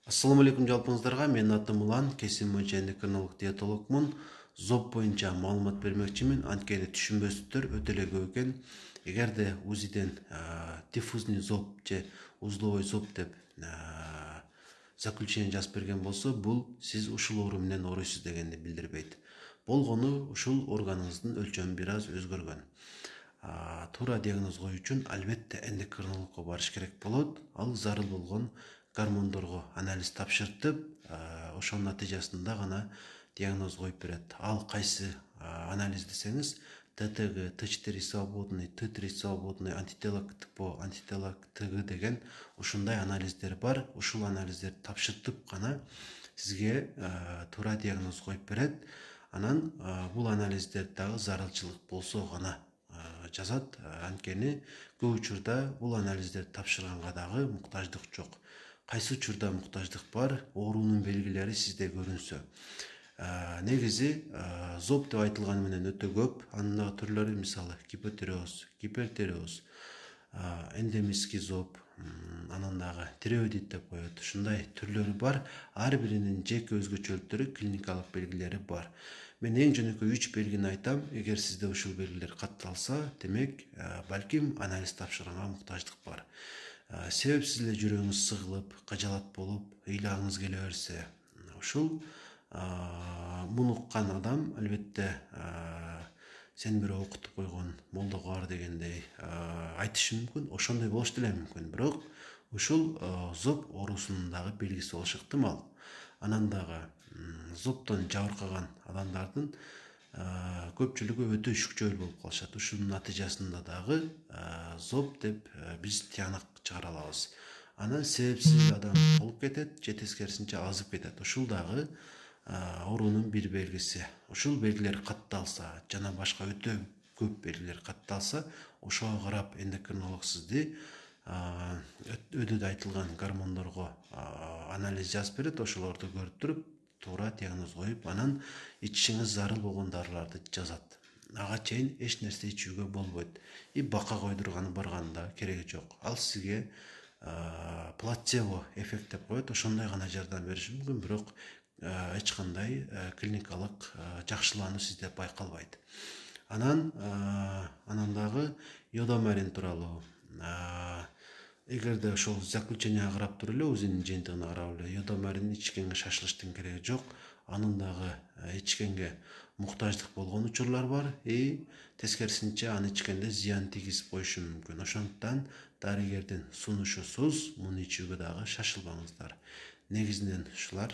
Ассаламу алейкум жалпыңыздарга. Менин атым Улан, кесим боюнча эндокринолог диетологмун. ЗОП боюнча маалымат бермекчимин. Анткени түшүнбөсүздөр өтө эле көп экен. Эгерде УЗИден диффузный ЗОП же узловой ЗОП деп заключение жазып берген болсо, бул сиз ушул оору менен ооруйсуз дегенди билдирбейт. Болгону ушул органыңыздын өлчөмү бир аз өзгөргөн. Туура диагноз коюу үчүн албетте эндокринологко барыш керек болот. Ал зарыл болгон гормондорго анализ тапшыртып, ошонун натыйжасында гана диагноз коюп берет. Ал кайсы анализ десеңиз, ТТГ, Т4 свободный, Т3 свободный, антитела КТПО, антитела КТГ деген ушундай анализдер бар. Ушул анализдерди тапшыртып гана сизге туура диагноз коюп берет. Анан бул анализдер дагы зарылчылык болсо гана жазат. Анткени көп учурда бул анализдерди тапшырганга дагы муктаждык жок. Кайсы учурда муктаждык бар, оорунун белгилери сизде көрүнсө. Негизи ЗОП деп айтылганы менен өтө көп. Анын дагы түрлөрү, мисалы гипотиреоз, гипертиреоз, эндемический ЗОП, анан дагы тиреоидит деп коет. Ушундай түрлөрү бар. Ар биринин жеке өзгөчөлүктөрү, клиникалык белгилери бар. Мен эң жөнөкөй 3 белгини айтам. Эгер сизде ушул белгилер катталса, демек балким анализ тапшырганга муктаждык бар. Себеп сизде жүрөгүңүз сыгылып, кажалат болуп, ыйлагыңыз келе берсе, ушул муну уккан адам албетте сен бирөө окутуп койгон молдого бар дегендей айтышы мүмкүн. Ошондой болуш деле мүмкүн. Бирок ушул ЗОП оорусунун дагы белгиси болушу ыктымал. Анан дагы ЗОПтон жабыркаган адамдардын көпчүлүгү өтө шүкчөөл болуп калышат. Ушунун натыйжасында дагы ЗОП деп биз тыянак чыгара алабыз. Анан себепсиз адам болуп кетет, же тескерисинче азып кетет. Ушул дагы оорунун бир белгиси. Ушул белгилер катталса жана башка өтө көп белгилер катталса, ошого карап эндокринолог сизди өдөдө айтылган гормондорго анализ жазып берет. Ошолорду көрүп туруп, туура диагноз коюп, анан ичишиңиз зарыл болгон дарыларды жазат. Ага чейин эч нерсе ичүүгө болбойт. Бака койдурганы барганда кереги жок. Ал сизге плацебо эффект деп коет. Ошондой гана жардам бериши мүмкүн, бирок эч кандай клиникалык жакшылануу сизде байкалбайт. Анан дагы йодомарин тууралуу. Эгерде ошол заключенияга карап туруп эле, УЗИнин жыйынтыгына карап эле, йодомарин ичкенге шашылыштын кереги жок. Анын дагы ичкенге муктаждык болгон учурлар бар. Тескерисинче аны ичкенде зыян тийгизип коюшу мүмкүн. Ошондуктан дарыгердин сунушусуз муну ичүүгө дагы шашылбаңыздар. Негизинен ушулар.